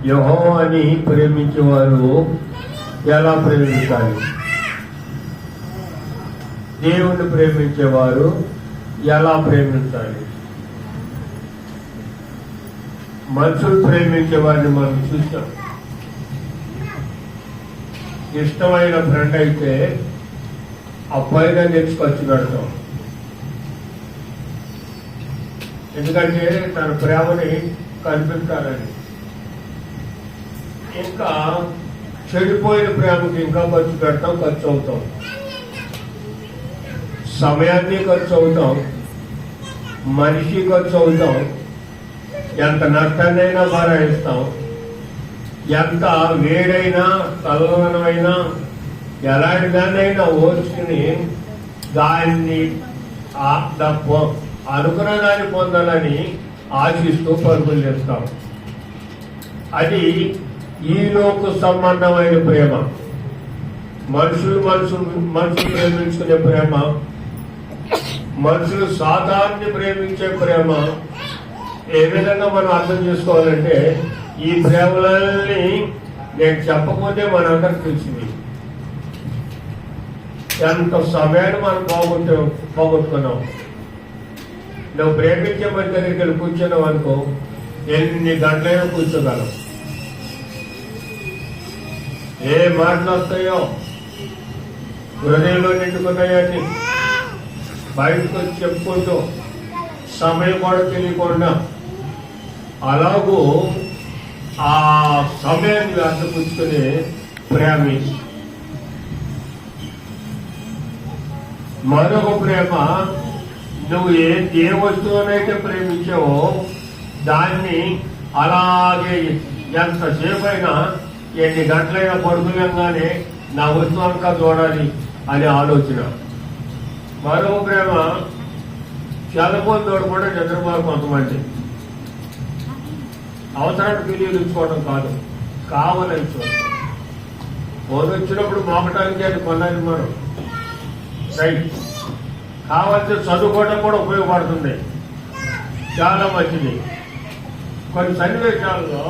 యెహోవాని ప్రేమించేవారు ఎలా ప్రేమించాలి? దేవుణ్ణి ప్రేమించేవారు ఎలా ప్రేమించాలి? మనుషులు ప్రేమించే వారిని మనం చూస్తాం. ఇష్టమైన ఫ్రెండ్ అయితే అబ్బాయిగా నేర్చు ఖర్చు పెడతాం. ఎందుకంటే తన ప్రేమని కనిపించాలని. ఇంకా చెడిపోయిన ప్రేమకి ఇంకా ఖర్చు పెడతాం, ఖర్చు అవుతాం, సమయాన్ని ఖర్చు అవుతాం, మనిషి ఖర్చు అవుతాం, ఎంత నష్టాన్నైనా భరాయిస్తాం, ఎంత వేడైనా చల్లనమైనా ఎలాంటి దాన్నైనా ఓర్చుకుని దాన్ని అనుకున్నదాన్ని పొందాలని ఆశిస్తూ పరుగులు చేస్తాం. అది ఈలోకు సంబంధమైన ప్రేమ. మనుషులు ప్రేమించుకునే ప్రేమ, మనుషులు సాధారణని ప్రేమించే ప్రేమ. ఏ విధంగా మనం అర్థం చేసుకోవాలంటే ఈ ప్రేమలన్నీ నేను చెప్పకపోతే మనందరికి తెలిసింది. ఎంత సమయాన్ని మనం పోగొట్టుకున్నాం. నువ్వు ప్రేమించే మన దగ్గరికి వెళ్ళి కూర్చున్నావు అనుకో, ఎన్ని గంటలైనా కూర్చోగలం. ఏ మాటలు వస్తాయో హృదయంలో నిండుకున్నాయని బయటకు వచ్చి చెప్పుకుంటూ సమయం కూడా తెలియకుండా అలాగూ ఆ సమయాన్ని అర్థపుచ్చుకునే ప్రేమి. మరొక ప్రేమ, నువ్వు ఏ వస్తువునైతే ప్రేమించావో దాన్ని అలాగే ఎంతసేపు అయినా ఎన్ని గంటలైనా పడుకులంగానే నా వస్తువు అంతా చూడాలి అనే ఆలోచన. మరొక ప్రేమ, చల్లపోతు తోడకుండా నిద్రపోరు కొంతమంది. అవసరానికి వినియోగించుకోవడం కాదు, కావాలని చూడటం. ఫోన్ వచ్చినప్పుడు మోకటానికి అది కొనాలి మనం. రైట్, కావాల్సిన చదువుకోవడం కూడా ఉపయోగపడుతుంది, చాలా మంచిది. కొన్ని సన్నివేశాల్లో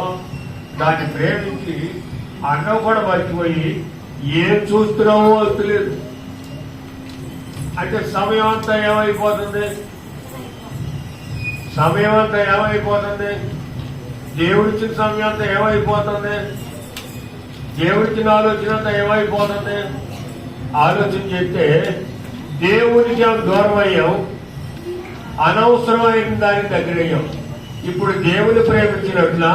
దాన్ని ప్రేమించి అన్నం కూడా మర్చిపోయి ఏం చూస్తున్నావో తెలియదు. అంటే సమయం అంతా ఏమైపోతుంది? దేవుడిచ్చిన సమయం అంతా ఏమైపోతుంది? దేవుడిచ్చిన ఆలోచన అంతా ఏమైపోతుంది? ఆలోచన చేస్తే దేవుడికి దూరం అయ్యాం, అనవసరమైన దానికి దగ్గరయ్యాం. ఇప్పుడు దేవుని ప్రేమించినట్ల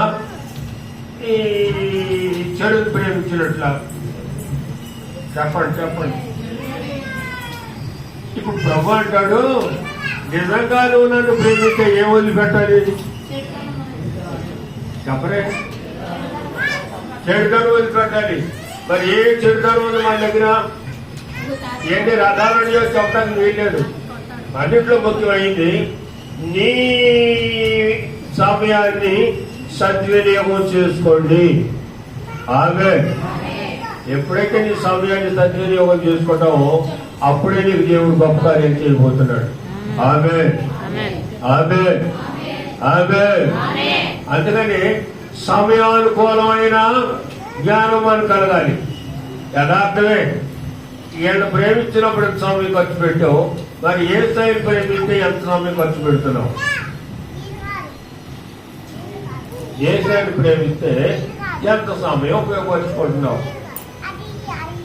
ఈ చెడుని ప్రేమించినట్ల? చెప్పండి. ఇప్పుడు ప్రభు అంటాడు, నిజంగా నువ్వు నన్ను ప్రేమిస్తే ఏం వదిలిపెట్టాలి? చెప్పరే, చెడుతను వదిలిపెట్టాలి. మరి ఏ చెడుతనం ఉంది మన దగ్గర? ఏంటి రథాలని చెప్పడానికి వీల్లేదు. అన్నింటిలో ముఖ్యమైంది నీ సమయాన్ని సద్వినియోగం చేసుకోండి. ఆమేన్. ఎప్పుడైతే నీ సమయాన్ని సద్వినియోగం చేసుకుంటావో అప్పుడే నీకు దేవుడు గొప్ప కార్యం చేయబోతున్నాడు. ఆమేన్. అందుకని సమయానుకూలమైన జ్ఞానం మనకు కలగాలి. యథార్థమే. వీళ్ళని ప్రేమించినప్పుడు ఎంత సమయం ఖర్చు పెట్టావు, మరి ఏ స్థాయిని ప్రేమిస్తే ఎంత సమయం ఖర్చు పెడుతున్నావు? ఏ స్థాయిని ప్రేమిస్తే ఎంత సమయం ఉపయోగపరుచుకుంటున్నావు?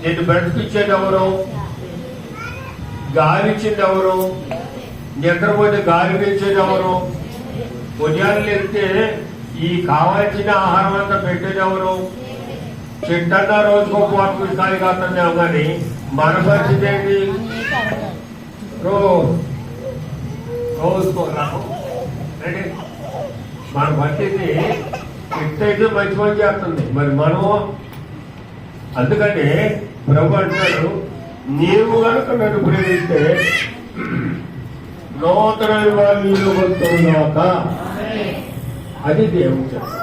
నేను బ్రతికిచ్చేది ఎవరు? గాలి ఇచ్చేది ఎవరు? నిద్రపోతే గాలి పెంచేది ఎవరు? ఉదయాన్నే వెళ్తే ఈ కావాల్సిన ఆహారం అంతా పెట్టేది ఎవరు? చెట్టన్నా రోజుకో పాటు ఖాళీ కాస్తున్నాం, కానీ మన పరిస్థితి ఏంటి? రోజుకోరాము. మన పరిస్థితి ఎట్టయితే మంచి మంచి చేస్తుంది, మరి మనము. అందుకని ప్రభు అంటాడు, నీవు కనుక నన్ను ప్రేమిస్తే నూతన వివాహాలు వస్తున్నాక. అది దేవుడు చెప్పాడు.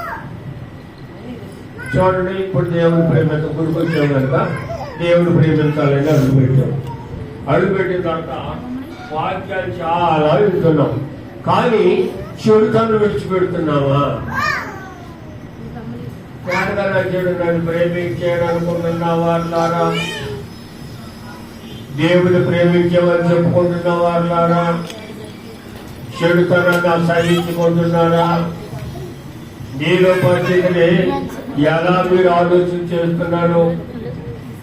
చూడండి, ఇప్పుడు దేవుడు ప్రేమించ గుడికొచ్చాం కనుక దేవుడు ప్రేమించాలని అడుగుపెట్టిన తర్వాత వాక్యాలు చాలా వింటున్నాం, కానీ చెడుతను విడిచిపెడుతున్నావా? పేదగలజుడు నన్ను ప్రేమించాడనుకుంటున్న వాళ్ళారా, దేవుని ప్రేమించేవారు చెప్పుకుంటున్న వాళ్ళారా, చెడుతనాన్ని అసహించుకుంటున్నారా? నీలో పరిస్థితిని ఎలా మీరు ఆలోచన చేస్తున్నారు?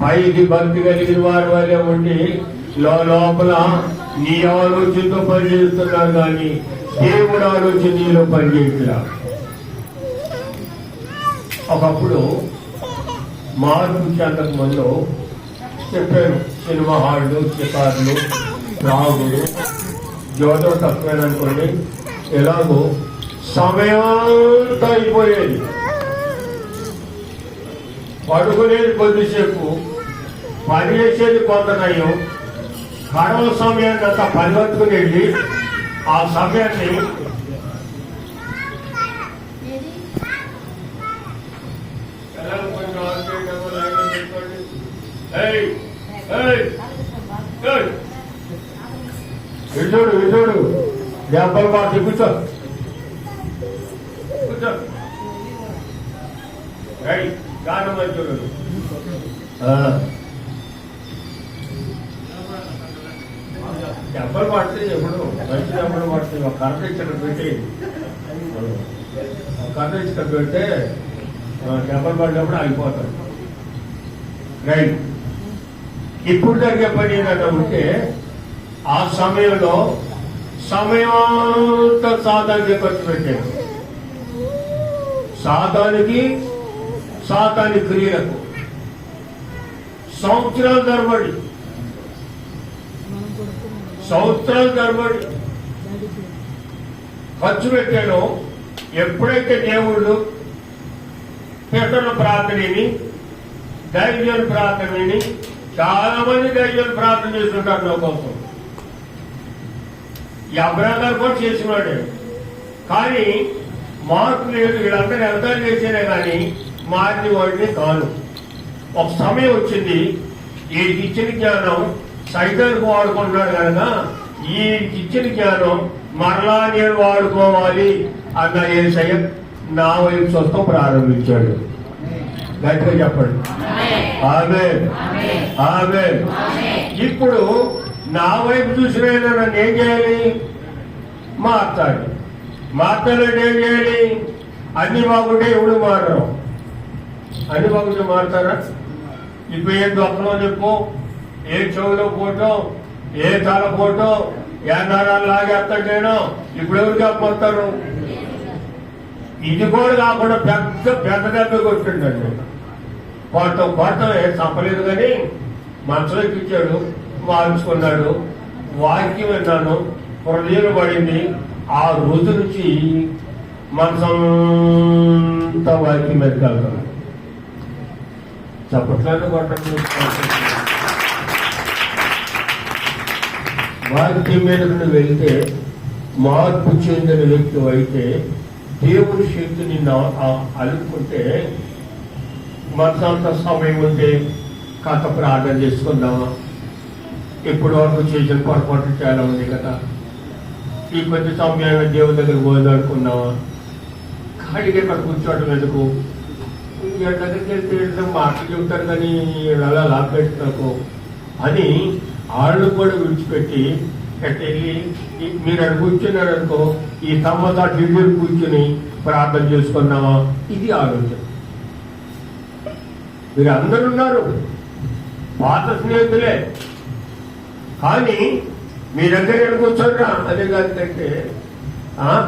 పైకి భక్తి కలిగిన వారి వల్లే ఉండి లోపల నీ ఆలోచనతో పనిచేస్తున్నారు, కానీ దేవుడు ఆలోచన నీలో పనిచేయట్లా. ఒకప్పుడు మార్పు చెందక ముందు చెప్పాను, సినిమా హాళ్ళు, షికార్లు, త్రాగుడు, జోదం తక్కువేననుకోండి. ఎలాగో సమయంతో అయిపోయేది, పడుకునేది కొద్దిసేపు, పని చేసేది కొంత నయం. కడవ సమయాన్ని అంతా పరివర్తుకుని వెళ్ళి ఆ సమయాన్ని విజుడు విజుడు డెబ్బలు మాకు కూర్చో కూర్చో గానం మంచుడు డెబ్బలు పడితే ఎప్పుడు మంచి డెబ్బలు పడుతుంది. ఒక కర్ర ఇక్కడ పెట్టి పెడితే డెబ్బలు పడినప్పుడు ఆగిపోతాడు. రైట్. ఇప్పుడు జరిగే పని ఏంటంటే ఉంటే ఆ సమయంలో సమయంతో సాతానికి ఖర్చు పెట్టాడు. సాతానికి సాతాని క్రియలకు సంవత్సరాల తరబడి ఖర్చు పెట్టాడో, ఎప్పుడైతే దేవుళ్ళు పితరుల ప్రార్థనని, దైవజనుల ప్రార్థనని, చాలా మంది దైవజనులు ప్రార్థన చేస్తుంటారు నా కోసం. ఈ అబ్రహాం గారు కూడా చేసినాడే, కానీ మార్పు లేదు. వీళ్ళందరూ ఎంత చేసినా కానీ మారిన వాడిని కాదు. ఒక సమయం వచ్చింది, వీడికి ఇచ్చిన జ్ఞానం సైతానికి వాడుకుంటున్నాడు కనుక వీడికి ఇచ్చిన జ్ఞానం మరలా నేను వాడుకోవాలి అన్న యేసయ్య నా వైపు చూస్తాం ప్రారంభించాడు. గట్టిగా చెప్పండి ఆమేన్, ఆమేన్. ఇప్పుడు నా వైపు చూసిన నన్ను ఏం చేయాలి? మార్చాలి. మార్చాలంటే ఏం చేయాలి? అన్ని బాగుంటే ఎవడు మారరు. అన్ని బాగుంటే మారుతారా? ఇప్పుడు ఏ దొక్కలో చెప్పు, ఏ చెవులో పోటో, ఏ తల పోటో, ఏ నరాలు లాగేస్తాడేనో ఇప్పుడు ఎవరు చెప్పమంటారు? ఇది కూడా కాకుండా పెద్ద దెబ్బ కొట్టిండండి. కొట్టం ఏం తప్పలేదు, కానీ మనసులో ఇచ్చాడు, మార్చుకున్నాడు. వాక్యం విన్నాను, హృదయం పడింది. ఆ రోజు నుంచి మనసంతా వాక్యం మీద కలుగుతాను. చెప్పట్లేదు కొట్టండి. వాక్యం మీద నువ్వు వెళ్తే మార్పు చెందిన వ్యక్తి అయితే దేవుడి శక్తి నిన్ను అలుపుకుంటే మనసంత సమయం ఉంటే కథ ప్రార్థన చేసుకుందామా? ఇప్పటి వరకు చేసిన పొరపాటు చాలా ఉంది కదా. ఈ కొద్ది సమయాన్ని దేవుడి దగ్గర పోదాడుకున్నావా? కాడికి ఇక్కడ కూర్చోవడం ఎందుకు? దగ్గరికి వెళ్తే మాటలు చెబుతారు, కానీ అలా లాపెట్టుకు అని వాళ్ళు కూడా విడిచిపెట్టి వెళ్ళి మీరు అక్కడ కూర్చున్నారు అనుకో, ఈ తమ్మతో ఢిల్లీలు కూర్చుని ప్రార్థన చేసుకున్నావా? ఇది ఆలోచన. మీరు అందరు ఉన్నారు, పాత స్నేహితులే, కానీ మీ దగ్గర కూర్చోరా. అదే కాదంటే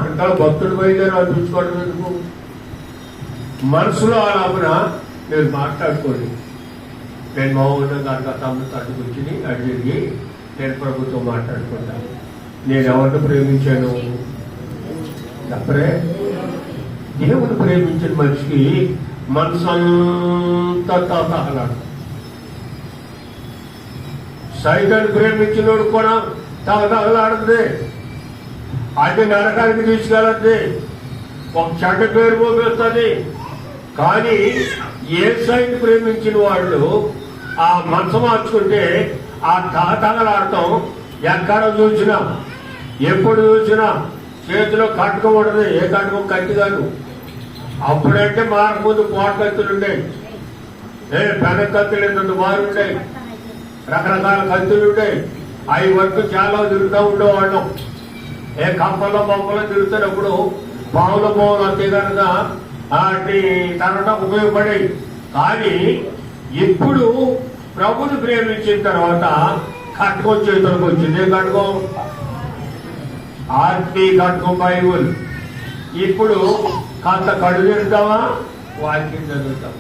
ఇంకా భక్తుడు బయలుదేరి అనిపించుకోవడం ఎందుకు? మనసులో అలాపున మీరు మాట్లాడుకోండి. నేను మామూలుగా దాంట్లో తమ్ముడు అడ్డు కూర్చుని అడిగి నేను ప్రభుత్వం మాట్లాడుకుంటాను. నేను ఎవరిని ప్రేమించాను? తప్పరే. దేవుని ప్రేమించిన మనిషికి మనసంతా తాతహలాడు. సైతాన్ని ప్రేమించినోడు కూడా తాతహలాడుతుంది. అది నరకానికి తీసుకెళ్ళద్ది, ఒక చెడ్డ పేరు పోగొస్తుంది. కానీ యేసయ్యను ప్రేమించిన వాళ్ళు ఆ మనసు మార్చుకుంటే ఆ తాతగలాడటం ఎక్కడ చూసినా, ఎప్పుడు చూసినా చేతిలో కట్టుకం ఉండదు. ఏ కట్టుకం కత్తి కాదు, అప్పుడంటే మారకముందు కోట కత్తులు ఉండేవి, పెన కత్తులు ఇంత మారుండేవి, రకరకాల కత్తులు ఉండేవి. అవి వరకు చాలా తిరుగుతూ ఉండేవాళ్ళం. కంపల్లో బొమ్మలో తిరుగుతున్నప్పుడు పావులు అంతే కనుక వాటి తరగడం ఉపయోగపడేవి. కానీ ఇప్పుడు ప్రభుని ప్రేమించిన తర్వాత కట్టుకో చేతులకు వచ్చింది. కట్టుకో ఆర్టీ కట్టుకో బైబుల్. ఇప్పుడు కాస్త కడు తిరుగుతావా, వాక్యం చదువుతాం.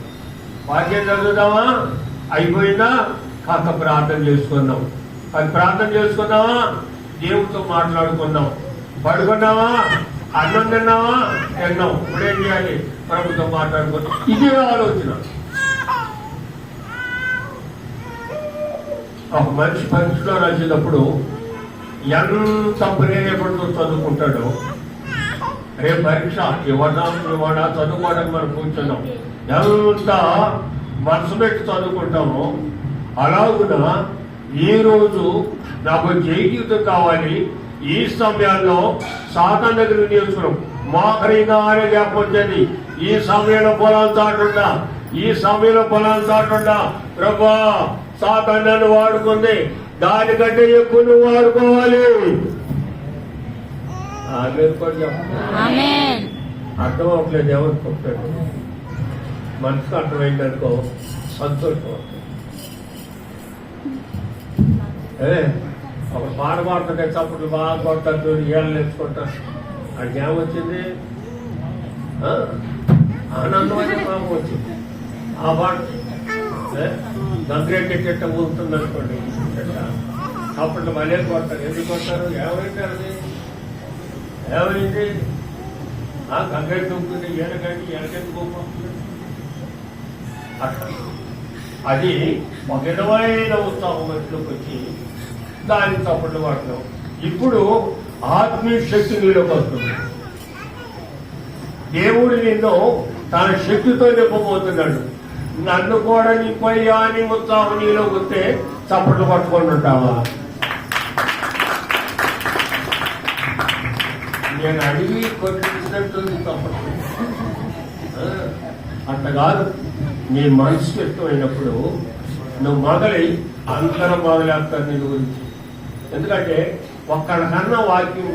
వాక్యం చదువుతావా, అయిపోయిందా, కాస్త ప్రార్థన చేసుకున్నాం. అది ప్రార్థన చేసుకున్నావా, దేవుడితో మాట్లాడుకున్నాం. పడుకున్నావా, అన్నం తిన్నావా, తిన్నాం. ఇప్పుడేం చేయాలి, ప్రభుత్వం మాట్లాడుకున్నాం. ఇదే ఆలోచన. ఒక మనిషి పరీక్షలో రాసేటప్పుడు ఎంత ప్రేరేపడితో చదువుకుంటాడో, రేపు పరీక్ష ఇవ్వడా చదువుకోవడానికి మనం కూర్చున్నాం, ఎంత మనసు పెట్టి చదువుకుంటామో అలాగున ఈ రోజు నాకు జై జీవితం కావాలి. ఈ సమయాల్లో సాతాను దగ్గర వినియోగించుకున్నాం. మోకరిగానే లేకపోతుంది. ఈ సమయంలో పొలాలు చాటుండా, ఈ సమయంలో పొలాలు చాటుండా ప్రభా సాతాను నన్ను వాడుకుంది, దానికంటే ఎక్కువ నువ్వు వాడుకోవాలి. అర్థం అవ్వట్లేదు ఎవరికి చెప్పాడు, మనసుకు అర్థమైందనుకో సంతోషం. ఒక పాట పాడుతుంటే చప్పట్లు బాగా కొడతారు, ఏళ్ళు నేర్చుకుంటారు. అది ఏమొచ్చింది, ఆనందమైన పాపం వచ్చింది. ఆ పాట గంగ్రేట్ చెట్ట ఊరుతుంది అనుకోండి, చప్పట్లు మళ్ళీ కొడతారు. ఎందుకు కొడతారు, ఏమైంటారు, ఏమైంది, గంగ్రేట్ దొంగతుంది, ఏడగండి ఎనకెందుకు అట్లా. అది ఒక విధమైన ఉత్సాహం మధ్యలోకి వచ్చి దాన్ని చప్పట్లు పడతాం. ఇప్పుడు ఆత్మీయ శక్తి నీలోకి వస్తుంది. దేవుడు నిన్ను తన శక్తితో నింపబోతున్నాడు. నన్ను కూడా నింపయ్యా అని ఉత్సాహం నీలో వస్తే చప్పట్లు పట్టుకొని ఉంటావా? నేను అడిగి కొట్టించినట్టుంది చప్పట్లు. అంత కాదు, నీ మనసుకి ఇష్టమైనప్పుడు నువ్వు మొదలై అందరం మొదలేస్తారు నీ గురించి. ఎందుకంటే ఒక్కడికన్నా వాక్యం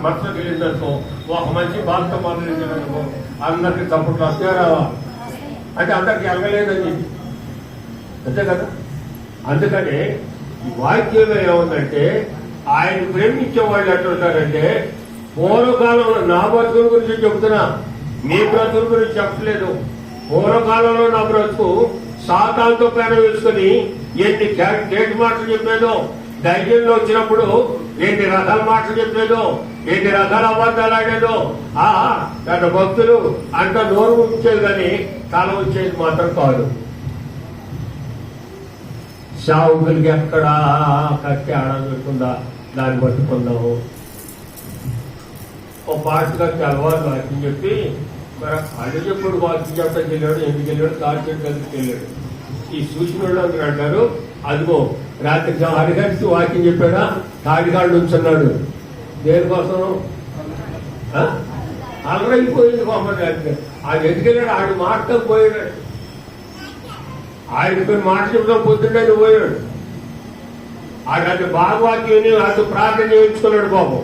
మనసుకు వెళ్ళిందనుకో, ఒక మంచి బాధతో మొదలెట్టిందనుకో, అందరికి చప్పట్లు వస్తే రావా అంటే అందరికి ఎలగలేదని, అంతే కదా. అందుకనే ఈ వాక్యంలో ఏముందంటే, ఆయన ప్రేమించే వాళ్ళు ఎట్లుంటారంటే, పూర్వకాలంలో నా బ్రతుకుల గురించి చెబుతున్నా, నీ బ్రతుకుల గురించి చెప్పలేదు. పూర్వకాలంలో నా బ్రతుకు సాతానుతో పేర వేసుకుని ఎన్ని కేటు మాటలు చెప్పేదో, ధైర్యంలో వచ్చినప్పుడు ఎన్ని రకాల మాటలు చెప్పేదో, ఎన్ని రకాల అబద్ధాలు ఆడేదో. గత భక్తులు అంత నోరు ఉంచేది కానీ తల ఉంచేది మాత్రం కాదు. సావుకులకి ఎక్కడా కట్టి ఆడకుందా దాన్ని పట్టుకుందాము. ఒక పాటగా తెల్లవారు వాక్యం చెప్పి, మరి అడ్డు చెప్పుడు వాక్యం చెప్పడానికి వెళ్ళాడు, ఎందుకు వెళ్ళాడు, తాడిచెట్టు దగ్గరికి వెళ్ళాడు. ఈ సూచనలు అందరూ అంటారు, అదిగో రాత్రి 6 గంటకి వాక్యం చెప్పాడా, తాడిగాళ్ళు ఉంచున్నాడు. దేనికోసం అలరైపోయింది కోమటి. అది ఎందుకెళ్ళాడు, ఆడు మాటతో పోయాడు. ఆయన మాట చెప్తాం పొద్దున్నే పోయాడు. ఆడు బాగా వాక్యం అటు ప్రార్థన చేయించుకున్నాడు పాపం.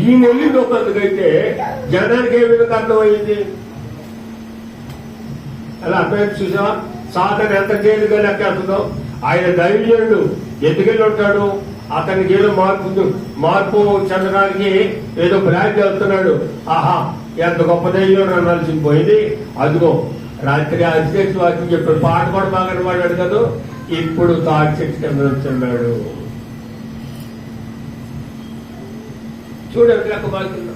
ఈ నెల్లి ఒకరికైతే జనానికి ఏ విధంగా అర్థమైంది, అలా అర్థమైంది. చూసావా సాధన ఎంత తేలిగా లెక్కేస్తుందో. ఆయన ధైర్యుడు ఎందుకెళ్ళి ఉంటాడు, అతనికి ఏదో మార్పు చెందడానికి ఏదో ప్లాన్ చేస్తున్నాడు. ఆహా ఎంత గొప్ప ధైర్యం అనాల్సిపోయింది. అదిగో రాత్రి అధ్యక్ష వాక్యం చెప్పాడు, పాట కూడా బాగా పాడాడు కదా, ఇప్పుడు తాటి చెట్టు కింద వచ్చున్నాడు. చూడండి లెక్క బాగుందా.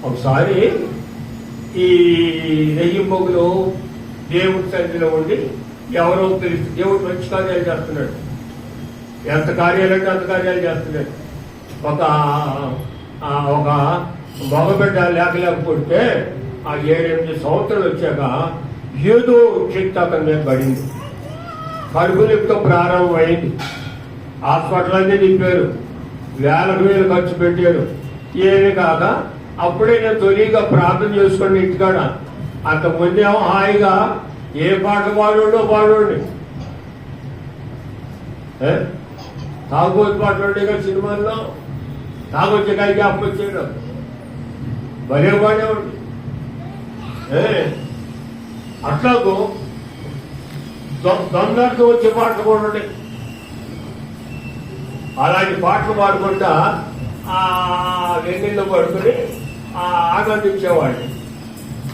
ఒకసారి ఈ నెయ్యింబొగులు దేవుడి సన్నిధిలో ఉండి ఎవరో తెలుసు దేవుడు మంచి కార్యాలు చేస్తున్నాడు. ఎంత కార్యాలంటే అంత కార్యాలు చేస్తున్నాడు. ఒక మగబిడ్డ లేకపోతే ఆ 7-8 సంవత్సరాలు వచ్చాక ఏదో శక్తి అతని మీద పడింది. కడుపులతో ప్రారంభమైంది. హాస్పిటల్ అన్నీ నింపారు, వేలకు వేలు ఖర్చు పెట్టారు. ఏమి కాక అప్పుడే నేను తొలిగా ప్రార్థన చేసుకుని ఇంటికాడ. అంతకుముందేమో హాయిగా ఏ పాట పాడండి, తాగోతు పాటలు ఉండేగా సినిమాల్లో, తాగొచ్చే కాడికి అప్పొచ్చేయడం భలే పాడేవాడు. అట్లాగూ తొందరతో వచ్చే పాటలు కూడా ఉన్నాయి. అలాంటి పాటలు పాడుకుంటా ఆ వెన్నెల్లో పడుకుని ఆనందించేవాడిని.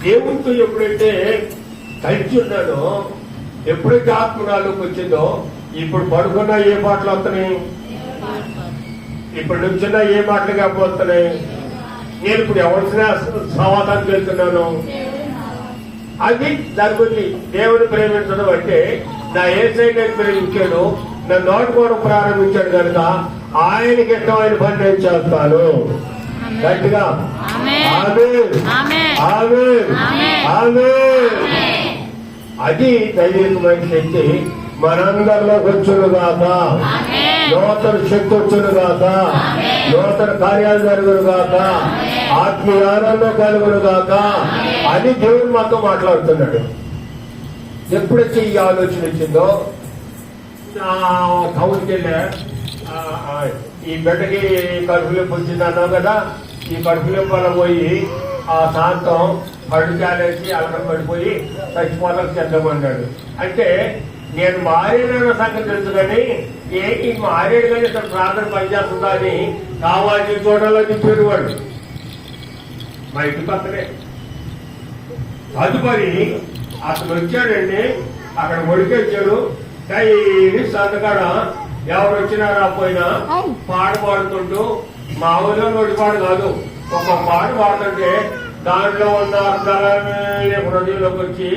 దేవుడితో ఎప్పుడైతే కలిసి ఉన్నానో, ఎప్పుడైతే ఆత్మనాలోకి వచ్చిందో, ఇప్పుడు పడుకున్నా ఏ పాటలు వస్తున్నాయి, ఇప్పుడు నుంచున్నా ఏ పాటలు కాకపోతున్నాయి. నేను ఇప్పుడు ఎవరిసినా సమాధానం వెళ్తున్నాను. అది దాని గురించి దేవుని ప్రేమించడం అంటే, నా ఏ సైడ్ ప్రేమించాడు, నా నోటి కూడా ప్రారంభించాడు కనుక ఆయనకి ఇష్టమైన పని నేను చేస్తాను. గట్టిగా అది దైవికమైన శక్తి మనందరిలోకి వచ్చును గాక. నూతన శక్తి వచ్చును గాక, నూతన కార్యాలు జరుగును గాక, ఆత్మీయ ఆనందం కలుగును గాక అని దేవుడు మాతో మాట్లాడుతున్నాడు. ఎప్పుడైతే ఈ ఆలోచన వచ్చిందో, టౌన్కి వెళ్ళా, ఈ బిడ్డకి కడుపులోకి వచ్చింది అన్నావు కదా, ఈ కడుపులోకి వల్ల పోయి ఆ శాంతం పడు చాలేసి అలకం పడిపోయి చచ్చిపోతాకు చెద్దమన్నాడు. అంటే నేను మారేడన్న సంగతి తెలుసు కానీ ఏంటి మారేడు కానీ ఇక్కడ ప్రార్థన పనిచేస్తుందా అని కావాల్సిన చోటలో తిప్పాడు వాడు. మా ఇంటి పక్కనే. తదుపరి అతను వచ్చాడండి, అక్కడ ఒడికొచ్చాడు. డైలీ సంతకాడ ఎవరు వచ్చినా రాపోయినా పాట పాడుతుంటూ, మా ఊళ్ళో నోటిపాడు కాదు, ఒక పాట పాడుతుంటే దాంట్లో ఉన్న అర్థాలనే హృదయంలోకి వచ్చి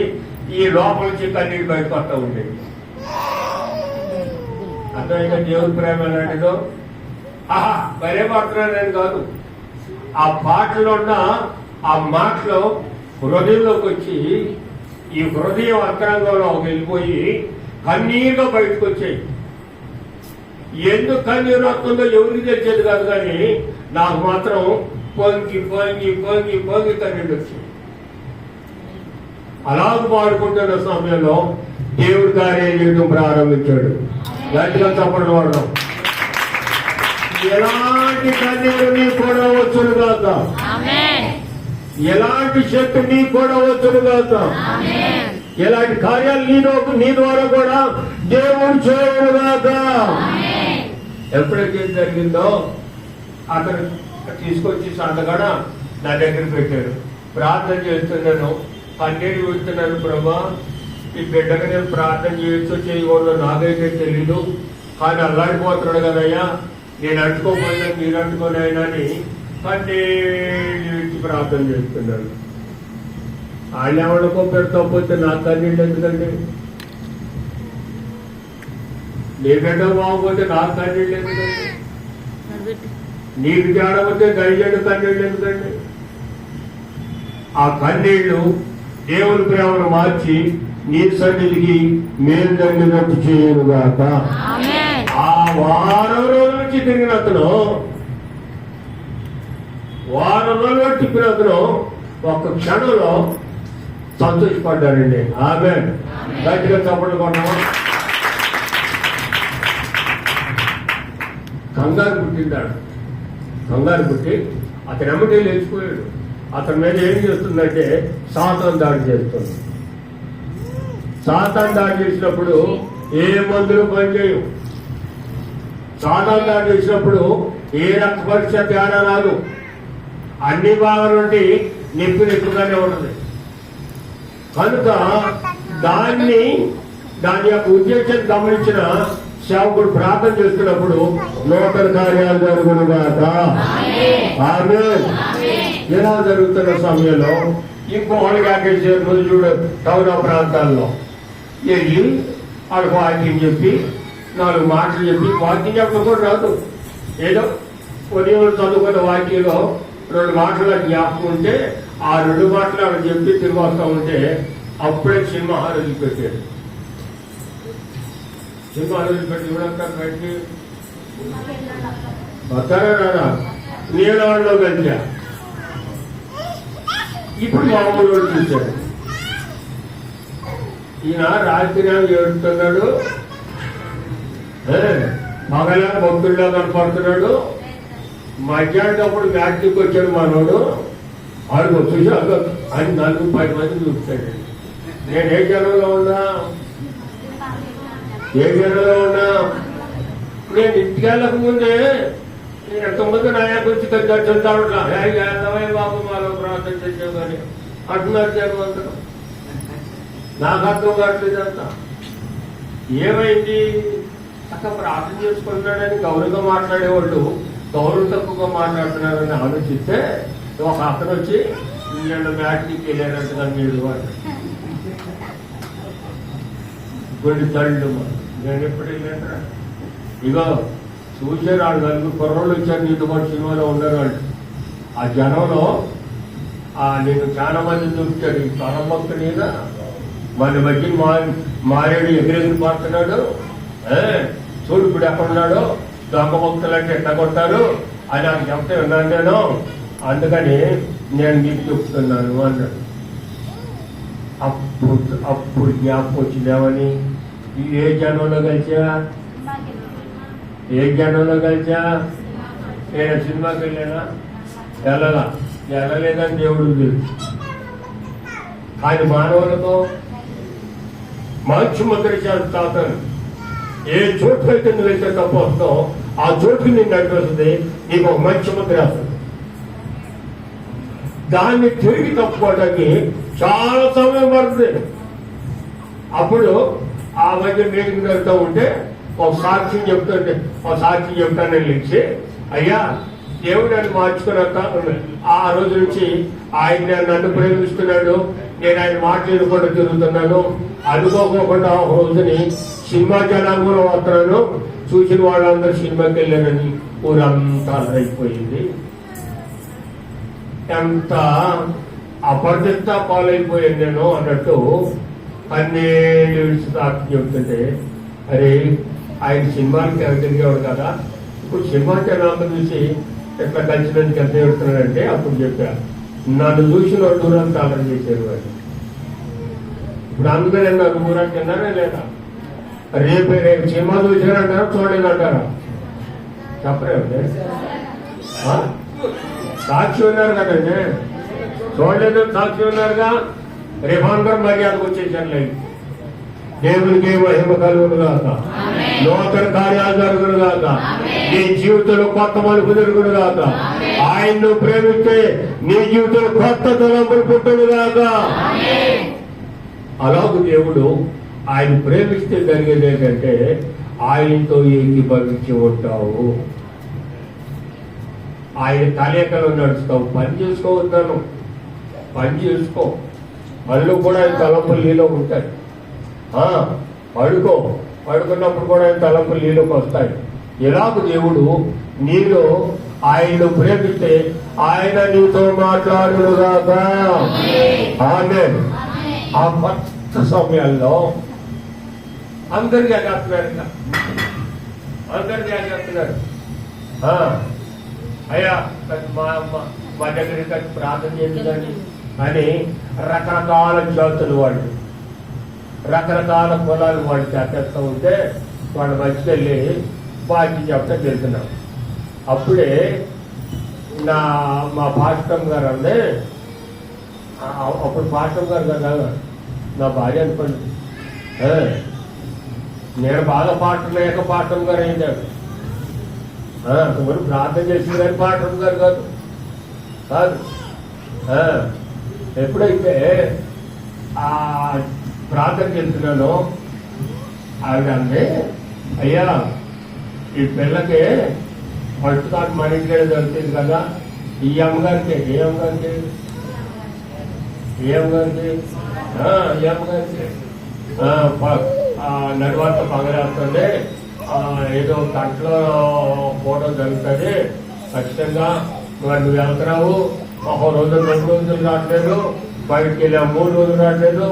ఈ లోపల నుంచి కన్నీళ్ళు బయటకు వస్తూ ఉండేది. అర్థమైనా దేవుని ప్రేమ ఎలాంటిదో. ఆహా భలే పాడుతున్నాడని కాదు, ఆ పాటలో ఉన్న ఆ మాటలో హృదయంలోకి వచ్చి ఈ హృదయం అంతరంగంలో వెళ్ళిపోయి కన్నీరుగా బయటకు వచ్చాయి. ఎందుకు కన్నీరు వస్తుందో ఎవరికి తెలిసేది కాదు, కానీ నాకు మాత్రం పొంగి పొంగి పొంగి పొంగి కన్నీళ్ళు వచ్చాయి. అలాగ పాడుకుంటున్న సమయంలో దేవుడు కార్యం చేయడం ప్రారంభించాడు. గట్టిగా చప్పట్లు వాడడం. ఎలాంటి కన్నీరు నీ కూడా వచ్చును కాక, ఎలాంటి శక్తి నీ కూడా వచ్చును కాక, ఎలాంటి కార్యాలు నీ ద్వారా కూడా దేవుడు చేయను కాక. ఎప్పుడైతే జరిగిందో అతను తీసుకొచ్చి సంతకాడ నా దగ్గర పెట్టాడు. ప్రార్థన చేస్తున్నాను, కన్నీరు పెడుతున్నాను. ప్రభా, ఈ బిడ్డగా నేను ప్రార్థన చేయొచ్చో చేయకూడదు నాకైతే తెలీదు, కానీ అల్లాడిపోతున్నాడు కదయ్యా, నేను అంటుకోకపోయినా మీరు అంటుకొని అయినా అని కన్నీళ్ళు ఇచ్చి ప్రార్థన చేస్తున్నాను. వాళ్ళు ఎవరికో పెడతాకపోతే నాకు కన్నీళ్ళు ఎందుకండి? నీ బిడ్డ బాగోపోతే నాకు కన్నీళ్ళు ఎందుకండి? నీకు తేడపోతే దయచేడు కన్నీళ్ళు ఎందుకండి? ఆ కన్నీళ్లు దేవుని ప్రేమను మార్చి నీ సన్నిధికి మేలు జరిగినట్టు చేయనుగాక. ఆ వారం రోజుల నుంచి తిరిగిన అతను, వారం రోజులు తిప్పిన అతను ఒక్క క్షణంలో సంతోషపడ్డారండి. ఆమేన్. గట్టిగా చప్పట్లు కొన్నామా? కంగారు పుట్టిందాడు. కంగారు పుట్టి అతను ఎమ్మటే లేచిపోయాడు. అతని మీద ఏం చేస్తుందంటే సాతాను దాడి చేస్తుంది. సాతాను దాడి చేసినప్పుడు ఏ మందులు పనిచేయవు. సాతాను దాడి చేసినప్పుడు ఏ రక్త పరీక్ష తేడా రాదు. అన్ని భాగాల నుండి నొప్పిగానే ఉంటుంది. కనుక దాని యొక్క ఉద్దేశాన్ని గమనించిన సేవకుడు ప్రార్థన చేస్తున్నప్పుడు నూతన కార్యాలు జరుగునుగాక. ఆమేన్. ఎలా జరుగుతున్న సమయంలో ఇంకో వాళ్ళకి ఆకేసారు చూడ టౌన్ ప్రాంతాల్లో వెళ్ళి వాళ్ళకి వాక్యం చెప్పి 4 మాటలు చెప్పి, వాక్యం చెప్పడం కూడా రాదు, ఏదో ఉదయం చదువుకున్న వాక్యంలో 2 మాటలు జ్ఞాపకం ఉంటే ఆ 2 మాటలు ఆవిడ చెప్పి తిరిగి వస్తూ ఉంటే అప్పుడే సింహాలు వదిలిపెట్టాడు. సింహాలు వదిలిపెట్టి ఇవ్వడంతా బయటికి వస్తారా రారా నీళ్ళలో కలిసా ఇప్పుడు మామూలు చూశాడు. ఈయన రాత్రి ఏడుతున్నాడు, మగలా భక్తుల్లో కనపడుతున్నాడు. మధ్యాహ్నప్పుడు వ్యాఖ్యకి వచ్చాడు మనోడు. వాడికి చూశాక అని 4-10 మంది చూస్తాడు. నేను ఏ జనంలో ఉన్నా, ఏ జనంలో ఉన్నా? నేను ఇంటికి వెళ్ళక ముందే ఎంతమంది నాయకు వచ్చి దర్శించాడు. బాబు మాలో ప్రార్థన చేసావు కానీ అంటున్నారు జనం అంతా. నాకు అర్థం కావట్లేదు అంతా. ఏమైంది? అక్కడ ప్రార్థన చేసుకుంటున్నాడని గౌరవంగా మాట్లాడేవాళ్ళు గౌరవం తక్కువగా మాట్లాడుతున్నారని ఆలోచిస్తే ఒక అతను వచ్చి నిన్న మ్యాట్కి వెళ్ళారంటుగా మీరు వాళ్ళు కొన్ని తళ్ళు. నేను ఎప్పుడు వెళ్ళారా? ఇగో చూసారు వాళ్ళు 4 కుర్రోళ్ళు వచ్చారు నీతో పాటు సినిమాలో ఉన్నారు వాళ్ళు. ఆ జనంలో నేను చాలా మంది చూపించాడు. ఈ పరమభక్తుడిగా మన మధ్య మారేడు ఎగిరెగిరి పాడుతున్నాడు. చూడు ఇప్పుడు ఎక్కడున్నాడు, దొంగ భక్తులు అంటే ఎట్లా కొట్టారు అని నాకు చెప్తే విన్నాను నేను. అందుకని నేను మీకు చెప్తున్నాను అన్నాడు. అప్పుడు జ్ఞాపకం వచ్చిందేమని, ఏ జనంలో కలిసా, ఏ జనంలో కలిసా? నేను సినిమాకి వెళ్ళానా? వెళ్ళలేదని దేవుడు తెలుసు. ఆయన మానవులతో మంచి ముద్ర చేస్తాను. ఏ చోటు అయితే నువ్వు వెళ్తే తప్పు వస్తావు ఆ చోటుకి నిన్ను అడ్డొస్తుంది, నీకు ఒక మంచి ముద్ర వస్తుంది. దాన్ని తిరిగి తప్పుకోవడానికి చాలా సమయం పడుతుంది. అప్పుడు ఆ మధ్య మీటింగ్ జరుగుతూ ఉంటే ఒక సాక్ష్యం చెప్తుంటే ఒక సాక్ష్యం చెప్తానని లేచి, అయ్యా దేవుడు నన్ను మార్చుకున్నాక ఆ రోజు నుంచి ఆయన నన్ను ప్రేమిస్తున్నాడు, నేను ఆయన మాటలు కూడా తిరుగుతున్నాను. అనుకోకుండా ఒక రోజుని సినిమా జనాంగంలో వస్తున్నాను, చూసిన వాళ్ళందరూ సినిమాకి వెళ్ళానని ఊరంతా అయిపోయింది. ఎంత అపరిచిత పాలైపోయాను నేను అన్నట్టు 12 ఏళ్ళు సాక్షి చెప్తుంటే, అరే ఆయన సినిమాలకి తిరిగేవాడు కదా, ఇప్పుడు సినిమా జనాంగం చూసి ఎట్లా కలిసినందుకు ఎంత చెప్తున్నాడంటే అప్పుడు చెప్పారు, నన్ను చూసిన వాళ్ళు ఊరంతా ఆర్డర్ చేశారు వాళ్ళు. ఇప్పుడు అందరూ అన్నారు ఊరంటే అన్నారా లేదా? రేపు సినిమా చూసారంటారా చూడలేదంటారా? చెప్పరే సాక్షి ఉన్నారు కదండి, చూడలేదు సాక్షి ఉన్నారుగా. రేపు అందరూ మర్యాదకు వచ్చేసారు. లేదు దేవునికి మహిమ కలుగును గాక, నూతన కార్యాలు జరుగును గాక, నీ జీవితంలో కొత్త మలుపు జరుగును గాక, ఆయన్ను ప్రేమిస్తే నీ జీవితంలో కొత్త తలంపులు పుట్టును గాక. అలాగే దేవుడు ఆయన ప్రేమిస్తే జరిగేది ఏంటంటే ఆయనతో ఏకీభవించి ఉంటావు. ఆయన కలయికలో నడుస్తావు. పని చేసుకోవద్దాను, పని చేసుకో. పనులు కూడా ఆయన తలంపులు నీలో ఉంటాయి. పడుకో, పడుకున్నప్పుడు కూడా ఆయన తలంపులు నీలోకి వస్తాయి. ఎలాగ దేవుడు నీలో ఆయన్ను ప్రేమిస్తే ఆయన నీతో మాట్లాడుగాక. ఆమేన్. ఆ కొత్త సమయాల్లో అందరు జాగ్రత్తన్నారు, అందరు జాగ్రత్తన్నారు. అయ్యా మా దగ్గరికి వచ్చి ప్రార్థన చేయించండి అని రకరకాల జాతులు వాళ్ళు, రకరకాల కులాలు వాళ్ళు చేస్తూ ఉంటే వాళ్ళ మధ్యకి వెళ్ళి బాధ్యత చెప్తా వెళ్తున్నాం. అప్పుడే మా పాస్టర్ గారు అంటే, అప్పుడు పాస్టర్ గారు కదా నా భార్య అనుకోండి, నేను బాగా పాటలు లేక పాఠం గారు అయిందాడు. ప్రార్థన చేసిన గారి పాఠం గారు కాదు కాదు. ఎప్పుడైతే ఆ ప్రార్థన చేస్తున్నానో ఆవిడ అంటే, అయ్యా ఈ పిల్లకి ఫస్ట్ కాదు మన ఇంటికి దొరుకుతుంది కదా, ఈ అమ్మగారికి ఏ అమ్మగారికి ఏ అమ్మగారికి ఏ అమ్మగారికి నడివార్త పగలేస్తుంది, ఏదో కంట్లో ఫోటో జరుగుతుంది, ఖచ్చితంగా నువ్వు వెళ్తున్నావు. ఒక రోజు 2 రోజులు రావట్లేదు, బయటకు వెళ్ళా 3 రోజులు రావట్లేదు,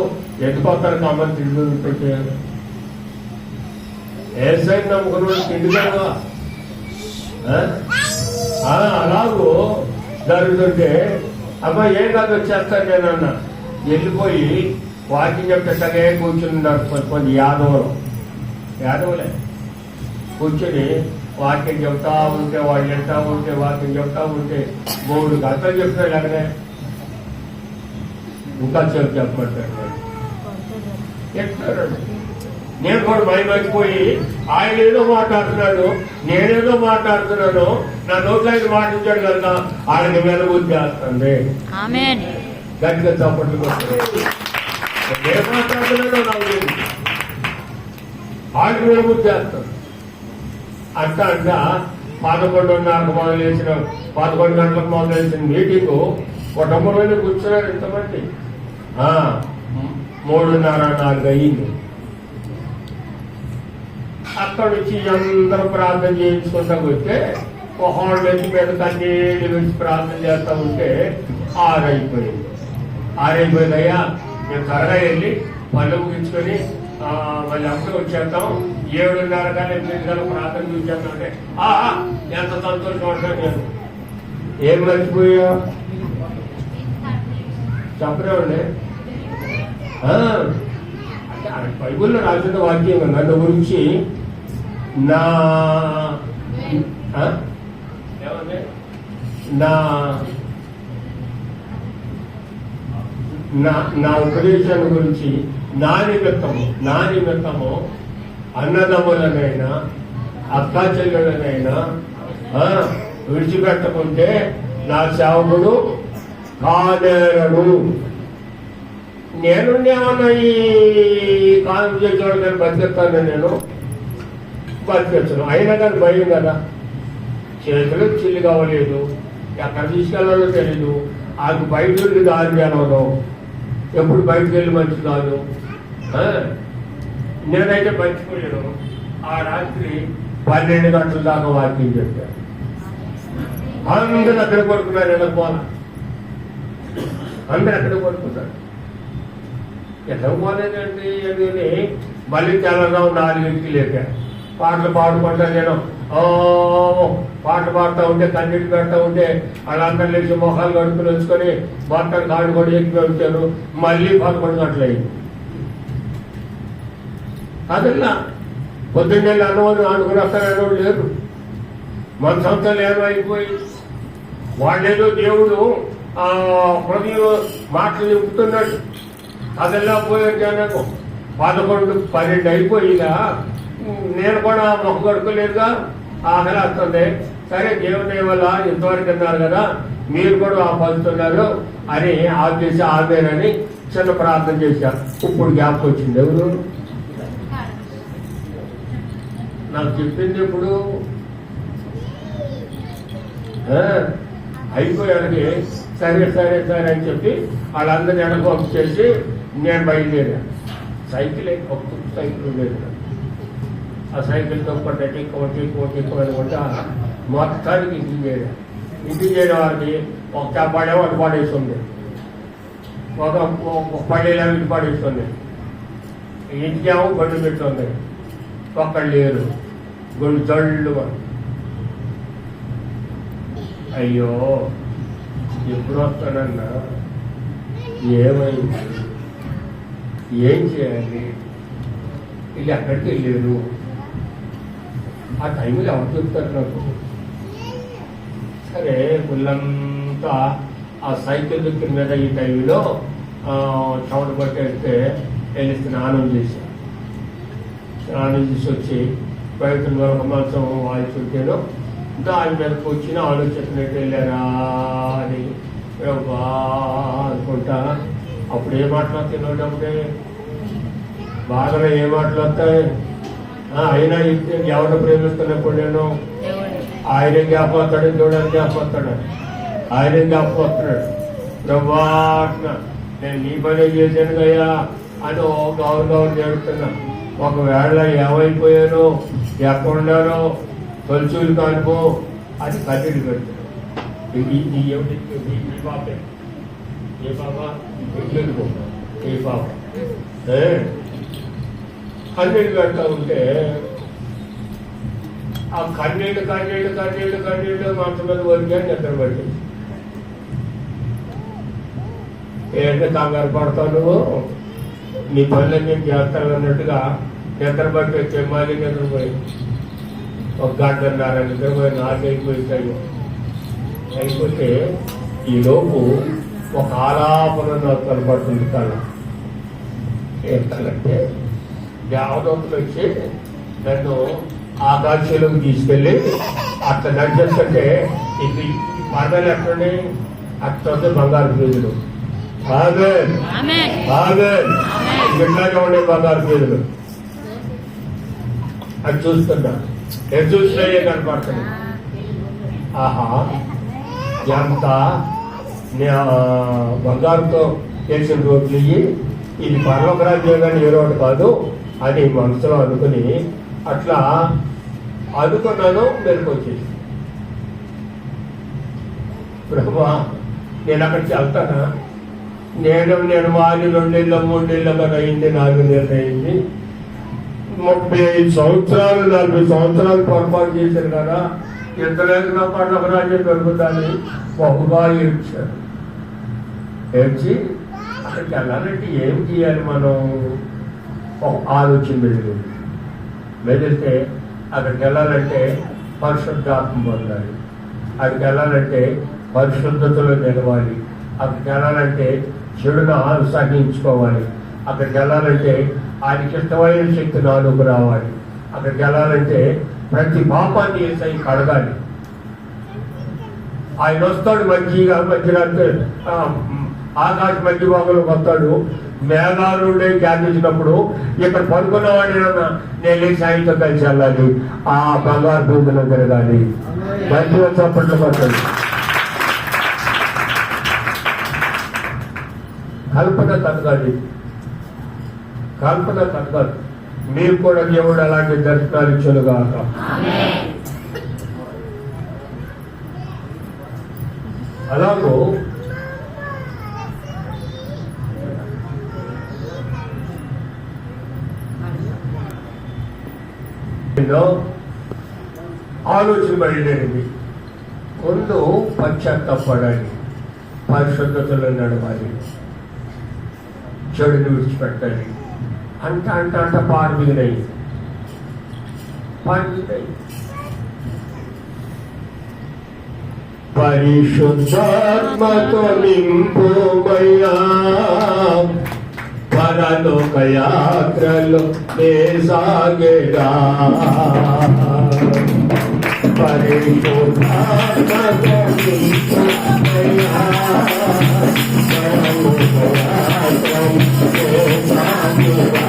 ఎందుకు వస్తారు కమ్మని తిండి పెట్టారు. ఏ సైడ్ నమ్ముకున్నాడు తిండిగా. అలాగూ జరుగుతుంటే అబ్బా ఏం కాదు వచ్చేస్తాను నేను అన్న. వెళ్ళిపోయి వాకింగ్ చెప్పేసగే కూర్చున్నారు కొంతమంది యాదవులే కూర్చొని వాకింగ్ చెప్తా ఉంటే వాళ్ళు వెళ్తా ఉంటే వాకింగ్ చెప్తా ఉంటే 3 గంటలు చెప్తారు లేకనే ఇంకా చెప్పమంటారు. చెప్తారు. నేను కూడా మర్చిపోయి ఆయన ఏదో మాట్లాడుతున్నాడు, నేనేదో మాట్లాడుతున్నాను, నా నోట్లో ఆయన మాట్లాడాడు కనుక ఆయన మీద బుద్ధి చేస్తుంది. గట్టిగా చప్పట్లు కొట్టారు. నేను మాట్లాడుతున్నానో నాకు తెలియదు, ఆయన మీద బుద్ధి చేస్తాను. అంట 11:30 మొదలేసిన 11 గంటలకు మొదలేసిన మీటింగు కుటుంబంలో కూర్చున్నారు ఎంతమంది. 3:30-4 అయ్యింది. అక్కడ నుంచి అందరూ ప్రార్థన చేయించుకుంటా వస్తే ఒకళ్ళ మీద కన్నీళ్ళు వచ్చి ప్రార్థన చేస్తా ఉంటే 6 అయిపోయింది. 6 అయిపోయిందయ్యా మేము త్వరగా వెళ్ళి పళ్ళు ముగించుకొని మళ్ళీ అప్పుడు వచ్చేస్తాం. 7:30 కానీ 8 గంటల ప్రార్థన చూసేస్తాం అంటే ఎంత సంతోషం ఉంటాను నేను. ఏం మర్చిపోయా చెప్పలేమండి. అంటే బైబుల్లో రాసిన వాక్యం నన్ను గురించి నా ఉపదేశాన్ని గురించి నా నిమిత్తము అన్నదమ్ములనైనా అక్కా చెల్లెలనైనా విడిచిపెట్టకుంటే నా సేవకుడు కానేరడు. నేను ఏమన్నా ఈ కాలం చేసేవాడు కానీ బతికేస్తాను, నేను బతికేస్తాను. అయినా కానీ భయం కదా, చేతులు చిల్లు కావలేదు, ఎక్కడ తీసుకెళ్ళాలో తెలీదు. అది బయట వెళ్ళి దారి తెలవదు, ఎప్పుడు బయటకు వెళ్ళి మంచి కాదు. నేనైతే మర్చిపోయాను. ఆ రాత్రి 12 గంటల దాకా వాకింగ్ చెప్పాను. అందరూ అక్కడ పడుకున్నారు, ఎలా పోనా అందరూ అక్కడ పడుకున్నారు. ఎట్లా పోలేదండి అని మళ్ళీ తెల్లరావు 4కి లేపా. పాటలు పాడుకుంటా నేను పాటలు పాడుతూ ఉంటే కన్నీళ్ళు పెడతా ఉంటే వాళ్ళందరూ లేచి మొహాలు కడుపులు వచ్చుకొని బట్టలు కాడు కూడా ఎక్కి వచ్చారు. మళ్ళీ 11 గంటలు అయింది. అదల్లా పొద్దున్నే అన్నవాళ్ళు ఆడుకుని వస్తారనేవాళ్ళు లేరు. మన సంవత్సరాలు ఏమో అయిపోయి వాళ్ళేదో దేవుడు హృదయం మాటలు చెబుతున్నాడు. అదెల్లా పోయాడు జనకు. 11-12 అయిపోయిగా నేను కూడా మొక్క కడుకోలేదుగా, ఆకలి వస్తుంది. సరే దేవుని వల్ల ఇంతవరకు అన్నారు కదా, మీరు కూడా ఆపలుతున్నారు అని ఆపేసి ఆపేనని చిన్న ప్రార్థన చేశారు. ఇప్పుడు జ్ఞాపకం వచ్చింది. ఎవరు నాకు చెప్పింది ఇప్పుడు అయిపోయానికి సరే సరే సరే అని చెప్పి వాళ్ళందరినీ ఎడగొప్ప చేసి నేను బయలుదేరాను. సైకిల్ సైకిల్ ఉండేది. ఆ సైకిల్తో ఒకటి అనుకుంటే మొత్తానికి ఇంటికి చేరాను. ఇంటికి చేయడం వారికి ఒక చెప్పాడేమో అటు పడేస్తుంది, ఒక పడేలేమో ఇటు పడేస్తుంది. ఇంటికేమో గొడ్డు పెట్టుతుంది, ఒక్కడు లేరు. గొడ్డు జళ్ళు. అయ్యో ఎప్పుడు వస్తానన్నా, ఏమైంది, ఏం చేయాలి, వీళ్ళు ఎక్కడికి వెళ్ళారు, ఆ టైంలో ఎవరు చెప్తారు నాకు. సరే పుల్లంతా ఆ సైకిల్ దుక్కిన మీద ఈ టైంలో చవట పట్టేస్తే వెళ్ళి స్నానం చేశాను. స్నానం చేసి వచ్చి బయట ఒక మంచం వాయిస్తుంటేనో దాని మీదకి వచ్చిన ఆలోచించినట్టు వెళ్ళారా అని అనుకుంటా. అప్పుడు ఏ మాట్లాడుతున్నాడు, అప్పుడే బాగా ఏ మాట్లాడతాయి. అయినా ఎవరిని ప్రేమిస్తున్నప్పుడు నేను ఆయన జ్ఞాపస్తాడు, చూడని జ్ఞాపస్తాడు, ఆయన జ్ఞాపస్తున్నాడు. ప్రభా నేను నీ పని చేశాను కయ్యా అని గౌరవ చేస్తున్నా. ఒకవేళ ఏమైపోయానో ఎక్కడున్నానో తొలిచూలు కానుకో అది కన్నీళ్ళు పెడుతున్నాడు. ఈ పాపే ఏ పాప ఇంట్లో ఏ పాప కన్నీళ్ళు పెడతా ఉంటే ఆ కన్నీళ్ళు మంచం మీద వరిగా నిద్ర పట్టింది. ఏంటి కంగారు పడతావు నువ్వు? నీ పనులు నేను చేస్తాను అన్నట్టుగా నిద్రపట్టి వచ్చే మళ్ళీ నిద్రపోయి 1 గంటన్నర నిద్రపోయి 4 అయిపోతాయి. అయిపోతే ఈలోపు ఒక ఆలాపన నాకు కనపడుతుంది. ఏంటంటే దేవదూతలు వచ్చి నన్ను ఆకాశంలోకి తీసుకెళ్ళి అట్లా నడిచేస్తుంటే ఇది పరదలు ఎక్కడండి అట్లా బంగారు ఫీజులు ఇట్లాగే ఉండే బంగారు ఫీజులు అది చూస్తున్నా. నేను చూసినా కనపడుతుంది. ఆహా ఎంత బంగారుతో చేసిన రోడ్లు ఇది పర్లోక రాజ్యం కానీ ఏ రోడ్డు కాదు అని మనసులో అనుకుని అట్లా అనుకున్నాను. మెరుకొచ్చేసి ప్రభా నేను అక్కడికి వెళ్తానా? నేను వారి 2 నెలలు 3 నెలలు కదా అయింది, 4 నెలలు అయింది. 35 సంవత్సరాలు 40 సంవత్సరాలు పొరపాటు చేశారు కదా. ఎంతలేదు నా పర్లోక రాజ్యం దొరుకుతాని బహుగా ఏడ్చారు. ఏడ్చి అక్కడికి వెళ్ళాలంటే ఏం చేయాలి మనం? ఒక ఆలోచన మెదిలితే అక్కడికి వెళ్ళాలంటే పరిశుద్ధాత్మ పొందాలి. అక్కడికి వెళ్ళాలంటే పరిశుద్ధతలో నిలవాలి. అక్కడికి వెళ్ళాలంటే చెడును సహించుకోవాలి. అక్కడికి వెళ్ళాలంటే ఆయనకి ఇష్టమైన శక్తి నాలుగు రావాలి. అక్కడికి వెళ్ళాలంటే ప్రతి పాపాన్ని వేసి కడగాలి. ఆయన వస్తాడు మంచిగా మధ్యరాత్రి ఆకాశ మధ్య భాగంలోకి వస్తాడు. మేఘాలుండే ధ్యానించినప్పుడు ఇక్కడ పడుకున్నవాడినన్నా నేను లేచి ఆయనతో కలిసి వెళ్ళాలి. ఆ బంగారు భూమిలో తిరగాలి. మంచిగా చప్పట్లు పట్టాలి. కల్పన తగ్గదు. కల్పన తగ్గదు. మీరు కూడా దేవుడు అలాంటి దర్శనాలు ఇచ్చునుగాక. అలాగూ ఆలోచన బయలుదేరింది. ముందు పశ్చాత్తాపడాలి, పరిశుద్ధతలో నడవాలి, చెడుని విడిచిపెట్టాలి. అంట పాడు మిగిలినాయి. పరిశుద్ధాత్మతో నింపుమయ్యా, పరలోక యాత్రలో నే సాగేగా. పరిశుద్ధాత్మతో నింపుమయ్యా, పరలోక యాత్రలో నే సాగేగా.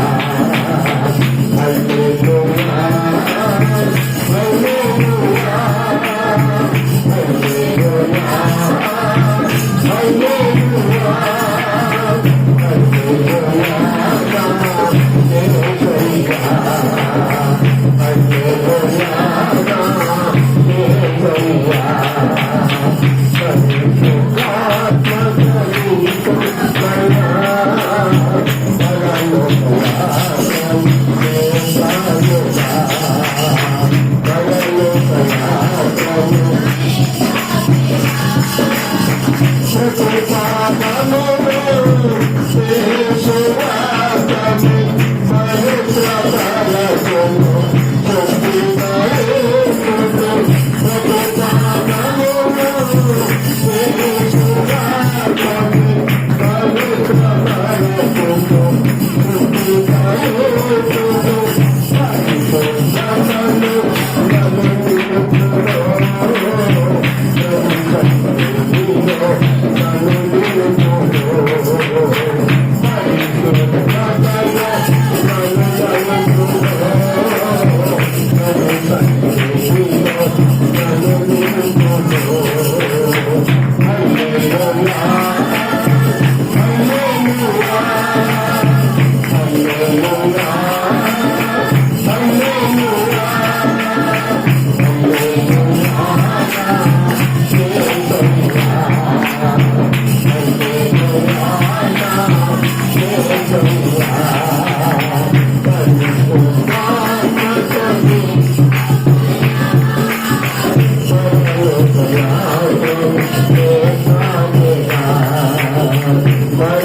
హల్లెలూయా హల్లెలూయా Bye.